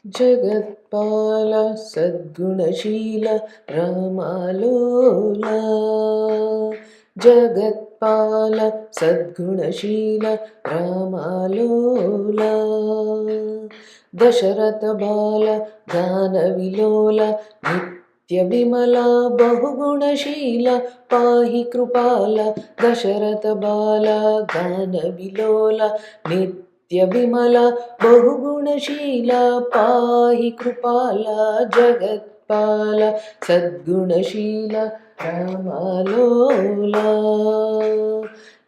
जगत्पाल सद्गुणशील रामालोला। जगत्पाल सद्गुणशील रामालोला। दशरथ बाल गानविलोल नित्यविमला बहुगुणशील पाहि कृपाल। दशरथ बाल गानविलोल नित्यविमला बहुगुणशीला पाहि कृपाला। जगत्पाल सद्गुणशीला रामालोला।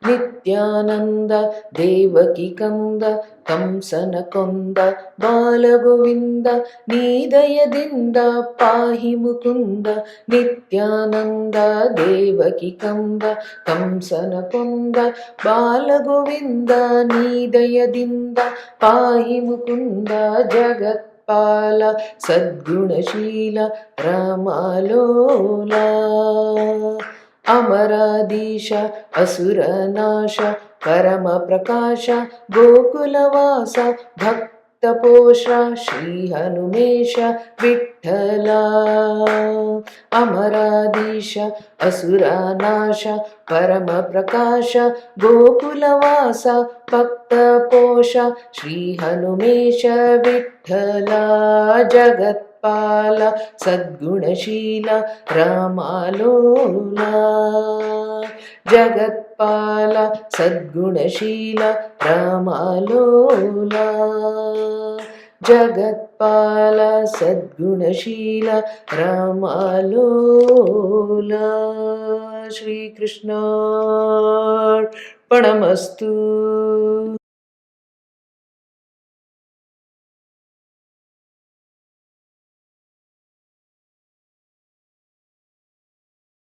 नित्यानंद देवकी कंद कंसन కొంద బాలగోవింద నీదయದಿಂದ పాహి ముకుంద। నిత్యానంద దేవకి కంద కంసన కొంద బాలగోవింద నీదయದಿಂದ పాహి ముకుంద। జగత్పాల సద్గుణశీల రామాలోలా। अमराधीश असुरनाश परम प्रकाश गोकुलवास भक्तपोष श्री हनुमेश विठ्ठला। अमराधीश असुरनाश परम प्रकाश गोकुलवास भक्तपोष श्री हनुमेश विठ्ठला। जगत्पाल सद्गुणशील रामालोला। जगत्पाल सद्गुणशील रामालोला। जगत्पाल सद्गुणशील रामालोला। श्रीकृष्णार्पणमस्तु।